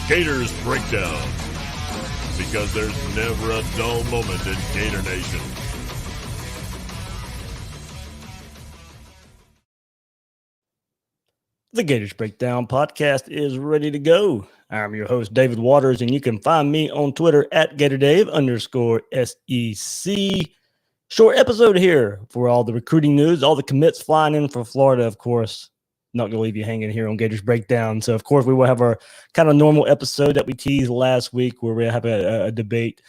Gators Breakdown, because there's never a dull moment in Gator Nation. The Gators Breakdown podcast is ready to go. I'm your host, David Waters, and you can find me on Twitter at GatorDave_SEC. Short episode here for all the recruiting news, all the commits flying in from Florida, of course. Not going to leave you hanging here on Gators Breakdown. So, of course, we will have our kind of normal episode that we teased last week where we have a debate,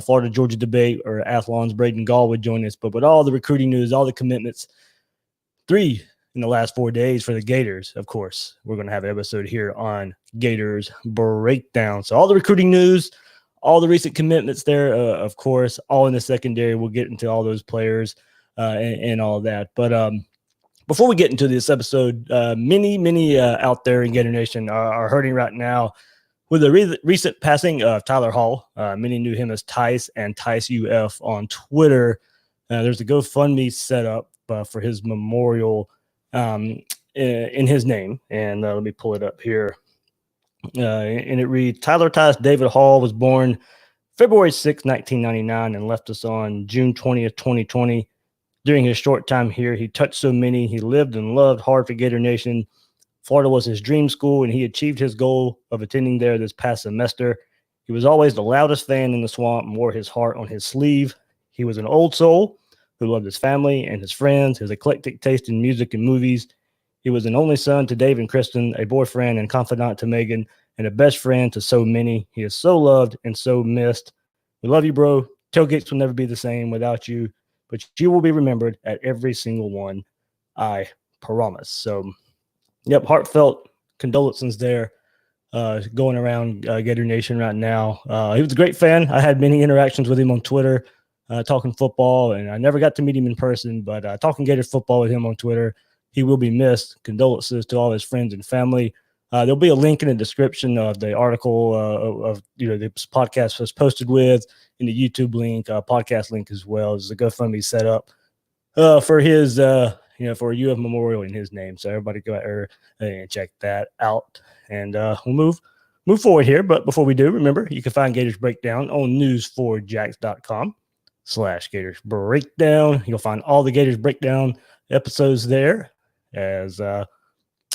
Florida-Georgia debate, or Athlon's Braden Gall would join us. But with all the recruiting news, all the commitments, 3 in the last 4 days for the Gators, of course, we're going to have an episode here on Gators Breakdown. So all the recruiting news, all the recent commitments there, of course, all in the secondary. We'll get into all those players and all of that. But before we get into this episode, many out there in Gator Nation are hurting right now with the recent passing of Tyler Hall. Many knew him as Tice and Tice UF on Twitter. There's a GoFundMe set up for his memorial in his name. And let me pull it up here. And it reads, Tyler Tice David Hall was born February 6, 1999, and left us on June 20th, 2020. During his short time here, he touched so many. He lived and loved hard for Gator Nation. Florida was his dream school, and he achieved his goal of attending there this past semester. He was always the loudest fan in the swamp and wore his heart on his sleeve. He was an old soul who loved his family and his friends, his eclectic taste in music and movies. He was an only son to Dave and Kristen, a boyfriend and confidant to Megan, and a best friend to so many. He is so loved and so missed. We love you, bro. Tailgates will never be the same without you, but you will be remembered at every single one, I promise. So, yep, heartfelt condolences there going around Gator Nation right now. He was a great fan. I had many interactions with him on Twitter, talking football, and I never got to meet him in person, but talking Gator football with him on Twitter. He will be missed. Condolences to all his friends and family. There'll be a link in the description of the article of this podcast was posted with, in the YouTube link, podcast link as well. There's a GoFundMe set up for his, for a UF memorial in his name. So everybody go out there and check that out. And we'll move forward here. But before we do, remember, you can find Gators Breakdown on news4jax.com/Gators Breakdown. You'll find all the Gators Breakdown episodes there, as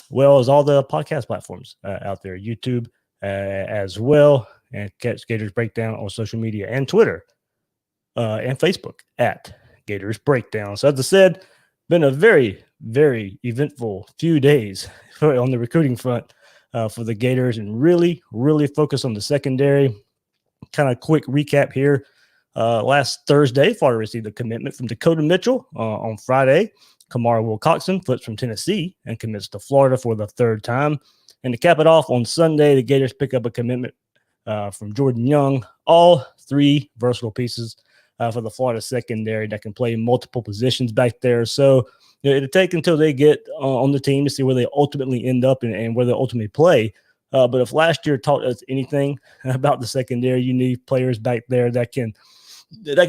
well as all the podcast platforms out there, YouTube as well, and catch Gators Breakdown on social media and Twitter and Facebook at Gators Breakdown. So as I said, been a very, very eventful few days on the recruiting front for the Gators, and really focus on the secondary. Kind of quick recap here. Last Thursday, Florida received a commitment from Dakota Mitchell. On Friday, Kamar Wilcoxson flips from Tennessee and commits to Florida for the third time. And to cap it off, on Sunday, the Gators pick up a commitment from Jordan Young. All 3 versatile pieces for the Florida secondary that can play multiple positions back there. So it'll take until they get on the team to see where they ultimately end up and where they ultimately play. But if last year taught us anything about the secondary, you need players back there that can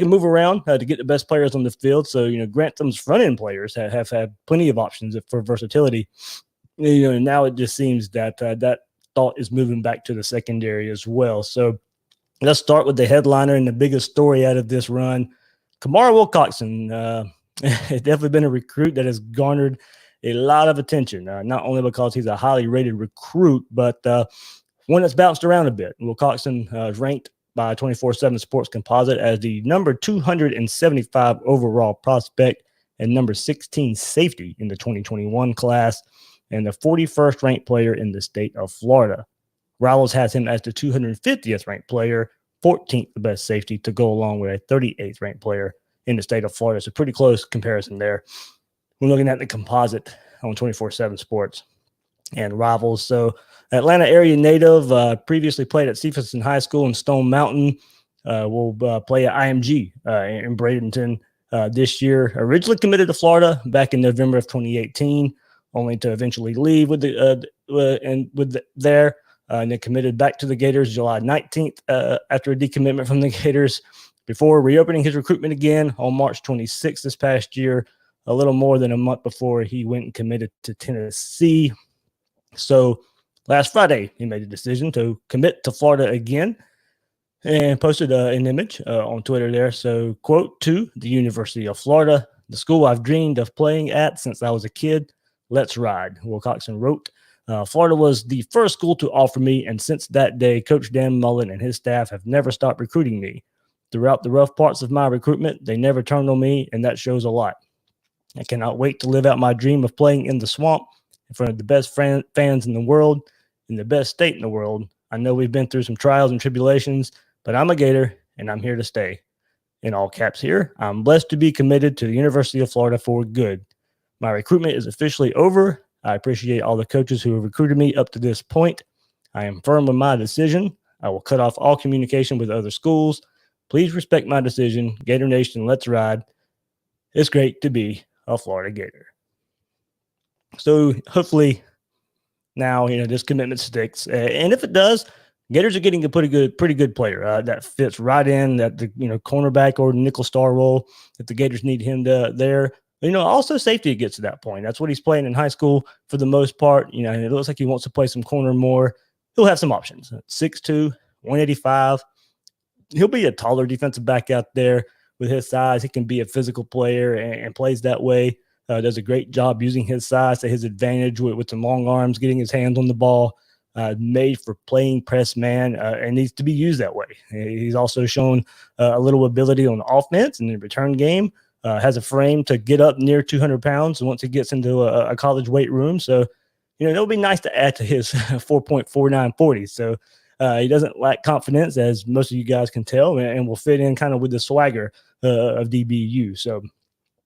move around to get the best players on the field. So, Grantham's front-end players have had plenty of options for versatility. Now it just seems that that thought is moving back to the secondary as well. So let's start with the headliner and the biggest story out of this run. Kamar Wilcoxson has definitely been a recruit that has garnered a lot of attention, not only because he's a highly rated recruit, but one that's bounced around a bit. Wilcoxson is ranked by 24/7 Sports Composite as the number 275 overall prospect and number 16 safety in the 2021 class, and the 41st ranked player in the state of Florida. Rivals has him as the 250th ranked player, 14th the best safety, to go along with a 38th ranked player in the state of Florida. So pretty close comparison there. We're looking at the composite on 24/7 Sports and Rivals. So Atlanta area native, previously played at Stephenson High School in Stone Mountain, will play at IMG in Bradenton this year. Originally committed to Florida back in November of 2018, only to eventually leave with there, and then committed back to the Gators July 19th after a decommitment from the Gators, before reopening his recruitment again on March 26th this past year, a little more than a month before he went and committed to Tennessee. So Last Friday, he made a decision to commit to Florida again and posted an image on Twitter there. So, quote, to the University of Florida, the school I've dreamed of playing at since I was a kid. Let's ride, Wilcoxson wrote. Florida was the first school to offer me, and since that day, Coach Dan Mullen and his staff have never stopped recruiting me. Throughout the rough parts of my recruitment, they never turned on me, and that shows a lot. I cannot wait to live out my dream of playing in the swamp in front of the best fans in the world, in the best state in the world. I know we've been through some trials and tribulations, but I'm a Gator, and I'm here to stay. In all caps here, I'm blessed to be committed to the University of Florida for good. My recruitment is officially over. I appreciate all the coaches who have recruited me up to this point. I am firm with my decision. I will cut off all communication with other schools. Please respect my decision. Gator Nation, let's ride. It's great to be a Florida Gator. So hopefully now, this commitment sticks. And if it does, Gators are getting a pretty good player that fits right in that cornerback or nickel star role if the Gators need him there. Also safety gets to that point. That's what he's playing in high school for the most part. It looks like he wants to play some corner more. He'll have some options. 6'2", 185. He'll be a taller defensive back out there with his size. He can be a physical player and plays that way. Does a great job using his size to his advantage with some long arms, getting his hands on the ball. Made for playing press man and needs to be used that way. He's also shown a little ability on offense and the return game. Has a frame to get up near 200 pounds once he gets into a college weight room. So, it'll be nice to add to his 4.4940. So he doesn't lack confidence, as most of you guys can tell, and will fit in kind of with the swagger of DBU. So,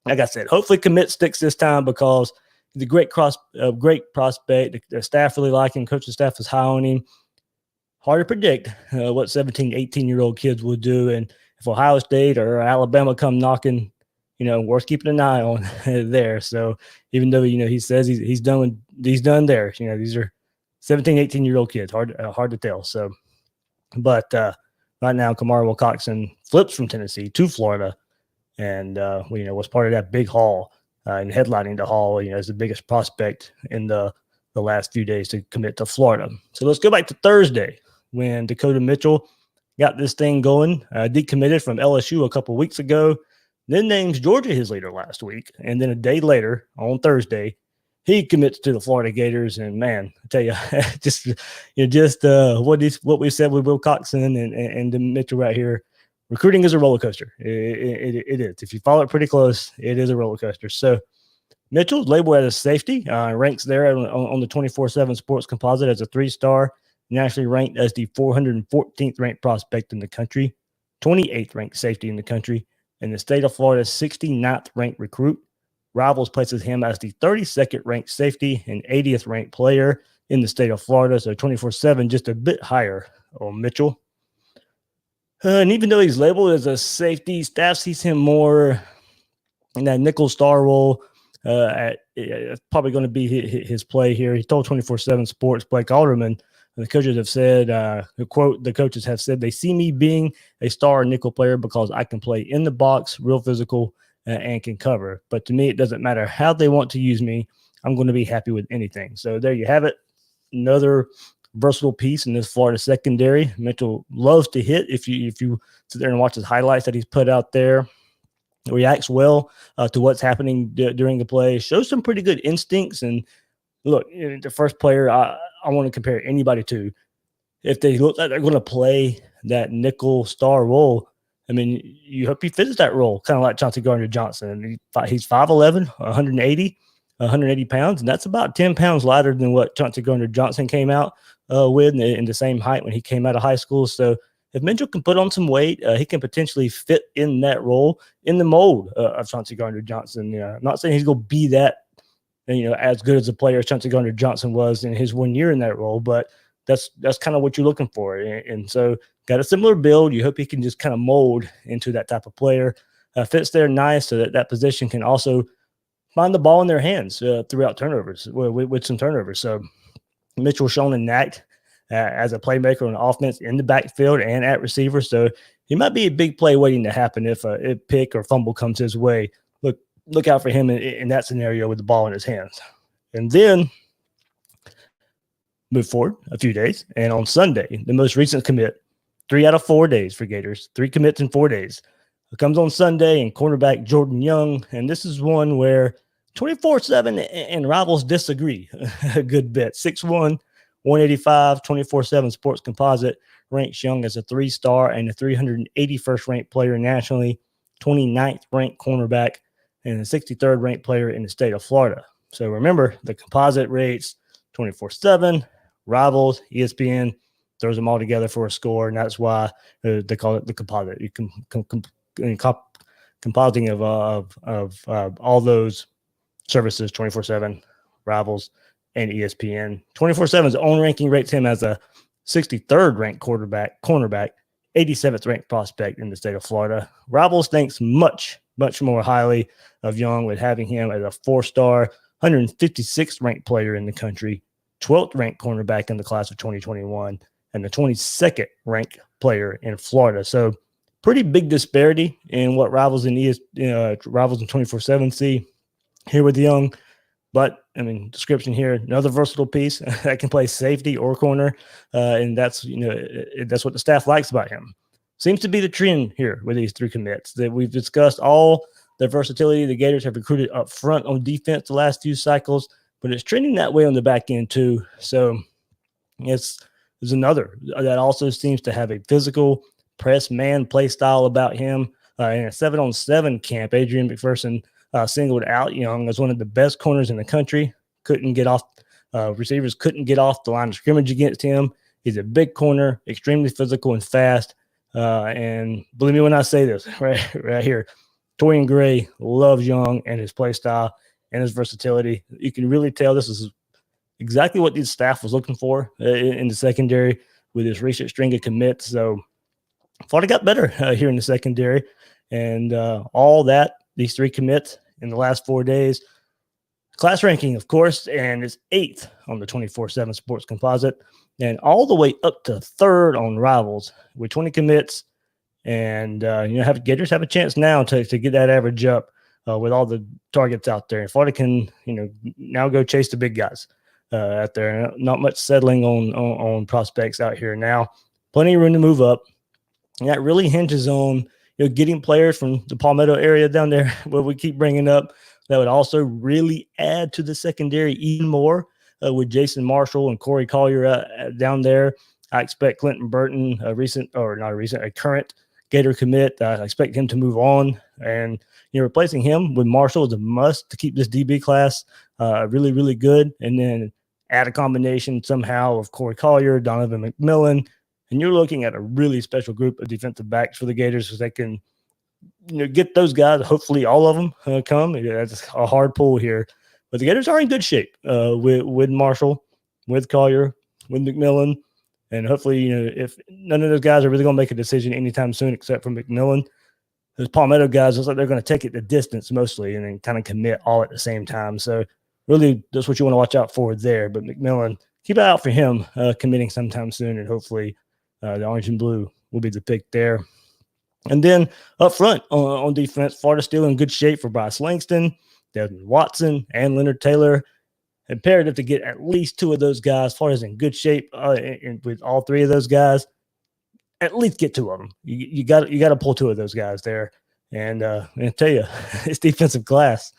like I said, hopefully commit sticks this time because he's a great prospect. The staff really like him. Coaching staff is high on him. Hard to predict what 17, 18-year-old kids will do. And if Ohio State or Alabama come knocking, worth keeping an eye on there. So even though, he says he's done there, these are 17, 18-year-old kids, hard to tell. So, but right now, Kamar Wilcoxson flips from Tennessee to Florida and, was part of that big haul and headlining the haul, as the biggest prospect in the last few days to commit to Florida. So let's go back to Thursday when Dakota Mitchell got this thing going, decommitted from LSU a couple weeks ago, then names Georgia his leader last week. And then a day later on Thursday, he commits to the Florida Gators. And man, I tell you, what we said with Wilcoxson and Mitchell right here, recruiting is a roller coaster. It is. If you follow it pretty close, it is a roller coaster. So Mitchell's labeled as a safety, ranks there on the 24/7 Sports Composite as a 3-star, nationally ranked as the 414th ranked prospect in the country, 28th ranked safety in the country, and the state of Florida's 69th ranked recruit. Rivals places him as the 32nd ranked safety and 80th ranked player in the state of Florida. So 24/7, just a bit higher on Mitchell. And even though he's labeled as a safety, staff sees him more in that nickel star role. It's probably going to be his play here. He told 24/7 Sports, Blake Alderman, the coaches have said, quote, the coaches have said, they see me being a star nickel player because I can play in the box, real physical, and can cover. But to me, it doesn't matter how they want to use me. I'm going to be happy with anything. So there you have it. Another versatile piece in this Florida secondary. Mitchell loves to hit. If you sit there and watch his highlights that he's put out there, reacts well to what's happening during the play, shows some pretty good instincts. And look, the first player I want to compare anybody to, if they look like they're going to play that nickel star role, I mean, you hope he fits that role, kind of like Chauncey Gardner-Johnson. He's 5'11", 180 pounds, and that's about 10 pounds lighter than what Chauncey Gardner-Johnson came out with in the same height when he came out of high school. So if Mitchell can put on some weight, he can potentially fit in that role in the mold of Chauncey Gardner-Johnson. I'm not saying he's going to be that, as good as a player as Chauncey Gardner-Johnson was in his 1 year in that role, but that's kind of what you're looking for. And so got a similar build. You hope he can just kind of mold into that type of player. Fits there nice so that position can also find the ball in their hands throughout turnovers with some turnovers. So Mitchell shown a knack as a playmaker on offense in the backfield and at receiver. So he might be a big play waiting to happen if a pick or fumble comes his way. Look out for him in that scenario with the ball in his hands. And then move forward a few days. And on Sunday, the most recent commit, 3 out of 4 days for Gators, 3 commits in 4 days. It comes on Sunday, and cornerback Jordan Young. And this is one where 24/7 and rivals disagree a good bit. 6'1", 185, 24/7 Sports Composite ranks Young as a 3-star and a 381st ranked player nationally, 29th ranked cornerback, and the 63rd ranked player in the state of Florida. So remember, the composite rates 24/7, rivals, ESPN throws them all together for a score, and that's why they call it the composite. You can compositing of all those services, 24/7, rivals, and ESPN. 24/7's own ranking rates him as a 63rd ranked cornerback, 87th ranked prospect in the state of Florida. Rivals thinks much more highly of Young, with having him as a 4-star, 156th ranked player in the country, 12th ranked cornerback in the class of 2021, and the 22nd ranked player in Florida. So pretty big disparity in what rivals in rivals in 24/7 see here with Young. But I mean, description here, another versatile piece that can play safety or corner, and that's what the staff likes about him. Seems to be the trend here with these 3 commits that we've discussed. All the versatility the Gators have recruited up front on defense the last few cycles, but it's trending that way on the back end too. So there's another that also seems to have a physical press man play style about him. In a 7-on-7 camp, Adrian McPherson singled out Young as one of the best corners in the country. Receivers couldn't get off the line of scrimmage against him. He's a big corner, extremely physical and fast. And believe me when I say this, right here, Torian Gray loves Young and his play style and his versatility. You can really tell this is exactly what the staff was looking for in the secondary with this recent string of commits. So Florida got better here in the secondary, and all that, these 3 commits in the last 4 days. Class ranking, of course, and it's 8th on the 24/7 Sports Composite, and all the way up to 3rd on rivals with 20 commits. And Gators have a chance now to get that average up with all the targets out there. And Florida can now go chase the big guys out there. Not much settling on prospects out here now. Plenty of room to move up. And that really hinges on getting players from the Palmetto area down there, what we keep bringing up. That would also really add to the secondary even more with Jason Marshall and Corey Collier down there. I expect Clinton Burton, a current Gator commit. I expect him to move on, and replacing him with Marshall is a must to keep this DB class really, really good. And then add a combination somehow of Corey Collier, Donovan McMillan, and you're looking at a really special group of defensive backs for the Gators, because they can get those guys. Hopefully, all of them come. That's a hard pull here, but the Gators are in good shape with Marshall, with Collier, with McMillan. And hopefully, if none of those guys are really going to make a decision anytime soon, except for McMillan, those Palmetto guys, looks like they're going to take it the distance mostly and then kind of commit all at the same time. So really, that's what you want to watch out for there. But McMillan, keep an eye out for him committing sometime soon, and hopefully the orange and blue will be the pick there. And then up front on defense, Florida still in good shape for Bryce Langston, Devin Watson, and Leonard Taylor. Imperative to get at least 2 of those guys. Florida's in good shape with all 3 of those guys. At least get 2 of them. You got to pull 2 of those guys there. And I tell you, it's defensive class.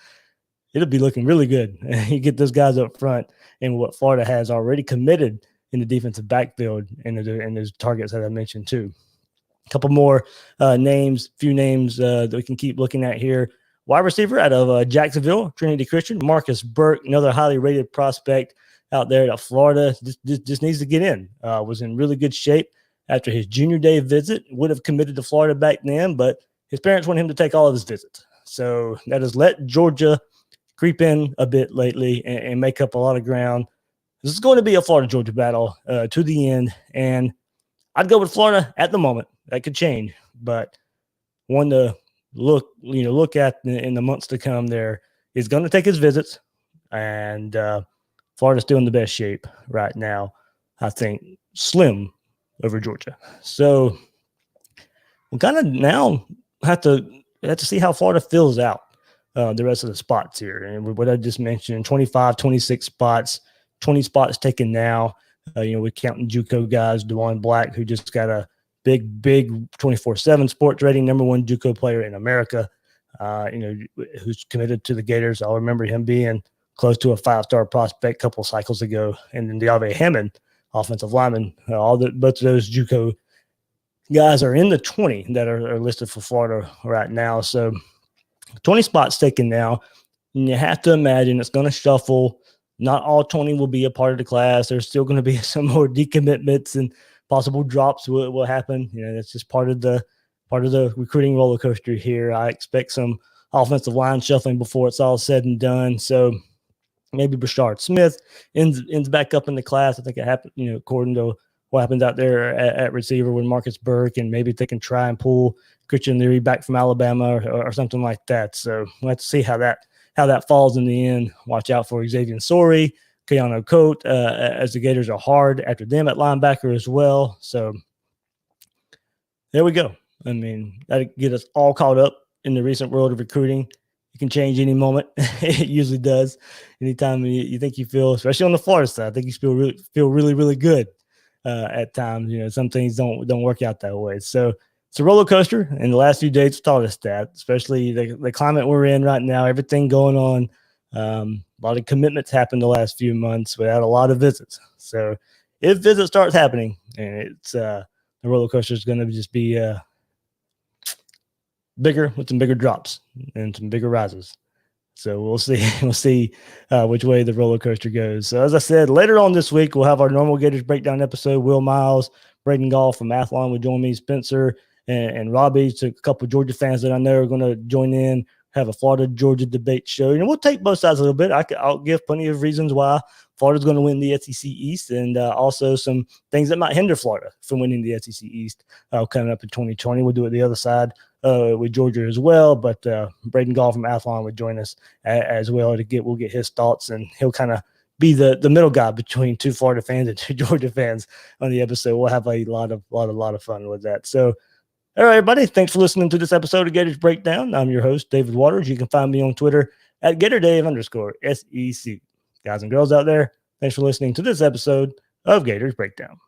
It'll be looking really good. You get those guys up front, and what Florida has already committed in the defensive backfield and those targets that I mentioned too. A couple more few names that we can keep looking at here. Wide receiver out of Jacksonville, Trinity Christian, Marcus Burke, another highly rated prospect out there at Florida. Just needs to get in. Was in really good shape after his junior day visit. Would have committed to Florida back then, but his parents want him to take all of his visits. So that has let Georgia creep in a bit lately and make up a lot of ground. This is going to be a Florida-Georgia battle to the end, and I'd go with Florida at the moment. That could change, but one to look at in the months to come there is going to take his visits, and Florida's still in the best shape right now. I think slim over Georgia. So we kind of now have to see how Florida fills out the rest of the spots here. And what I just mentioned, 25, 26 spots, 20 spots taken now. We're counting JUCO guys, DeJuan Black, who just got a big 24/7 sports rating, #1 JUCO player in America, who's committed to the Gators. I'll remember him being close to a 5-star prospect a couple cycles ago. And then DeAve Hammond, offensive lineman, both of those JUCO guys are in the 20 that are listed for Florida right now. So 20 spots taken now. And you have to imagine it's going to shuffle. Not all 20 will be a part of the class. There's still going to be some more decommitments and possible drops will happen. That's just part of the recruiting roller coaster here. I expect some offensive line shuffling before it's all said and done. So maybe Brashard Smith ends back up in the class. I think it happened, according to what happens out there at receiver with Marcus Burke, and maybe they can try and pull Christian Leary back from Alabama or something like that. So we'll have to see how that falls in the end. Watch out for Xavier Sori, Keanu Coate, as the Gators are hard after them at linebacker as well. So there we go. I mean, that'll get us all caught up in the recent world of recruiting. It can change any moment. It usually does. Anytime you think you feel, especially on the Florida side, I think you feel really, really good at times. Some things don't work out that way. So it's a roller coaster, and the last few days taught us that, especially the climate we're in right now, everything going on. A lot of commitments happened the last few months without a lot of visits. So if visits starts happening, and it's the roller coaster is going to just be bigger with some bigger drops and some bigger rises. So we'll see. We'll see which way the roller coaster goes. So as I said, later on this week, we'll have our normal Gators Breakdown episode. Will Miles, Braden Gall from Athlon will join me, Spencer and Robbie. So a couple of Georgia fans that I know are going to join in, have a Florida-Georgia debate show. We'll take both sides a little bit. I'll give plenty of reasons why Florida's going to win the SEC East, and also some things that might hinder Florida from winning the SEC East coming up in 2020. We'll do it the other side with Georgia as well, but Braden Gall from Athlon would join us as well. We'll get his thoughts, and he'll kind of be the middle guy between two Florida fans and two Georgia fans on the episode. We'll have a lot of fun with that. So, all right, everybody, thanks for listening to this episode of Gators Breakdown. I'm your host, David Waters. You can find me on Twitter at GatorDave_SEC. Guys and girls out there, thanks for listening to this episode of Gators Breakdown.